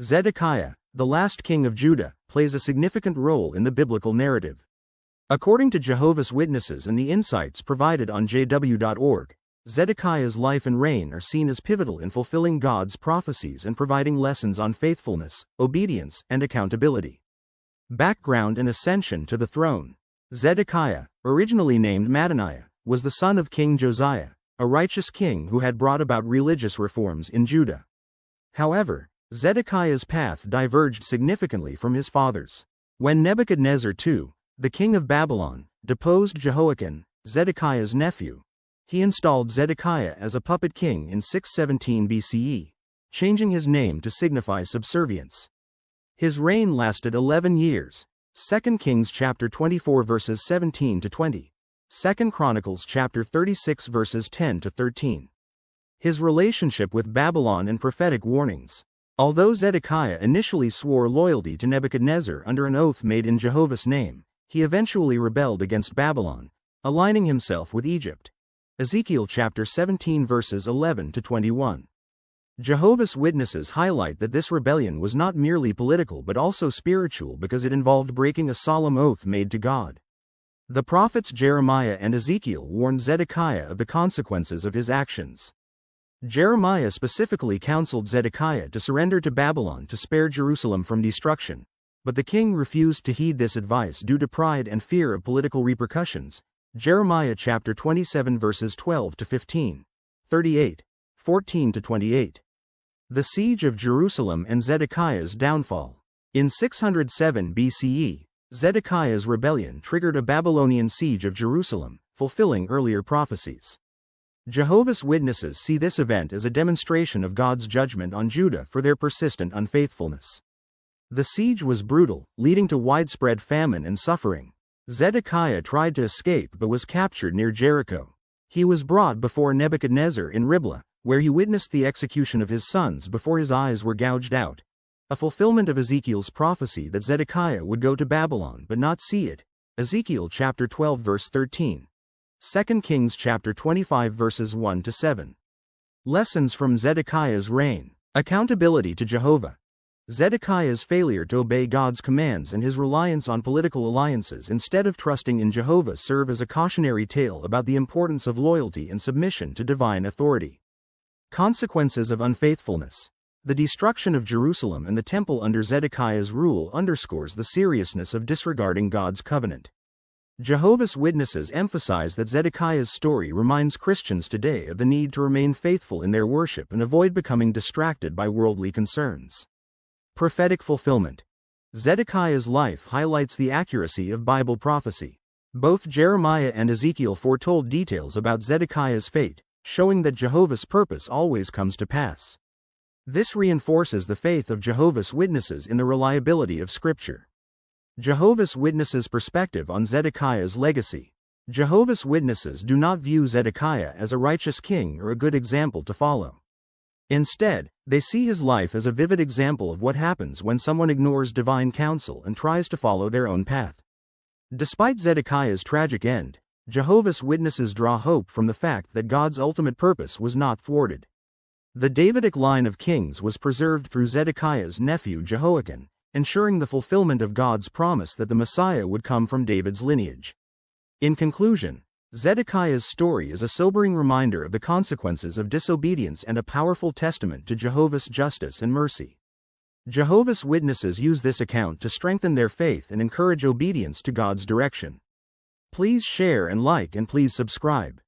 Zedekiah, the last king of Judah, plays a significant role in the biblical narrative. According to Jehovah's Witnesses and the insights provided on jw.org, Zedekiah's life and reign are seen as pivotal in fulfilling God's prophecies and providing lessons on faithfulness, obedience, and accountability. Background and ascension to the throne. Zedekiah, originally named Mattaniah, was the son of King Josiah, a righteous king who had brought about religious reforms in Judah. However, Zedekiah's path diverged significantly from his father's. When Nebuchadnezzar II, the king of Babylon, deposed Jehoiakim, Zedekiah's nephew, he installed Zedekiah as a puppet king in 617 BCE, changing his name to signify subservience. His reign lasted 11 years. 2 Kings chapter 24 verses 17 to 20. 2 Chronicles chapter 36 verses 10 to 13. His relationship with Babylon and prophetic warnings. Although Zedekiah initially swore loyalty to Nebuchadnezzar under an oath made in Jehovah's name, he eventually rebelled against Babylon, aligning himself with Egypt. Ezekiel chapter 17 verses 11 to 21. Jehovah's Witnesses highlight that this rebellion was not merely political but also spiritual because it involved breaking a solemn oath made to God. The prophets Jeremiah and Ezekiel warned Zedekiah of the consequences of his actions. Jeremiah specifically counseled Zedekiah to surrender to Babylon to spare Jerusalem from destruction, but the king refused to heed this advice due to pride and fear of political repercussions. Jeremiah chapter 27 verses 12 to 15, 38, 14 to 28. The siege of Jerusalem and Zedekiah's downfall. In 607 BCE, Zedekiah's rebellion triggered a Babylonian siege of Jerusalem, fulfilling earlier prophecies. Jehovah's Witnesses see this event as a demonstration of God's judgment on Judah for their persistent unfaithfulness. The siege was brutal, leading to widespread famine and suffering. Zedekiah tried to escape but was captured near Jericho. He was brought before Nebuchadnezzar in Riblah, where he witnessed the execution of his sons before his eyes were gouged out, a fulfillment of Ezekiel's prophecy that Zedekiah would go to Babylon but not see it. Ezekiel chapter 12 verse 13. 2 Kings chapter 25 verses 1 to 7. Lessons from Zedekiah's reign. Accountability to Jehovah. Zedekiah's failure to obey God's commands and his reliance on political alliances instead of trusting in Jehovah serve as a cautionary tale about the importance of loyalty and submission to divine authority. Consequences of unfaithfulness. The destruction of Jerusalem and the temple under Zedekiah's rule underscores the seriousness of disregarding God's covenant. Jehovah's Witnesses emphasize that Zedekiah's story reminds Christians today of the need to remain faithful in their worship and avoid becoming distracted by worldly concerns. Prophetic fulfillment. Zedekiah's life highlights the accuracy of Bible prophecy. Both Jeremiah and Ezekiel foretold details about Zedekiah's fate, showing that Jehovah's purpose always comes to pass. This reinforces the faith of Jehovah's Witnesses in the reliability of Scripture. Jehovah's Witnesses' perspective on Zedekiah's legacy. Jehovah's Witnesses do not view Zedekiah as a righteous king or a good example to follow. Instead, they see his life as a vivid example of what happens when someone ignores divine counsel and tries to follow their own path. Despite Zedekiah's tragic end, Jehovah's Witnesses draw hope from the fact that God's ultimate purpose was not thwarted. The Davidic line of kings was preserved through Zedekiah's nephew Jehoiakim, ensuring the fulfillment of God's promise that the Messiah would come from David's lineage. In conclusion, Zedekiah's story is a sobering reminder of the consequences of disobedience and a powerful testament to Jehovah's justice and mercy. Jehovah's Witnesses use this account to strengthen their faith and encourage obedience to God's direction. Please share and like and please subscribe.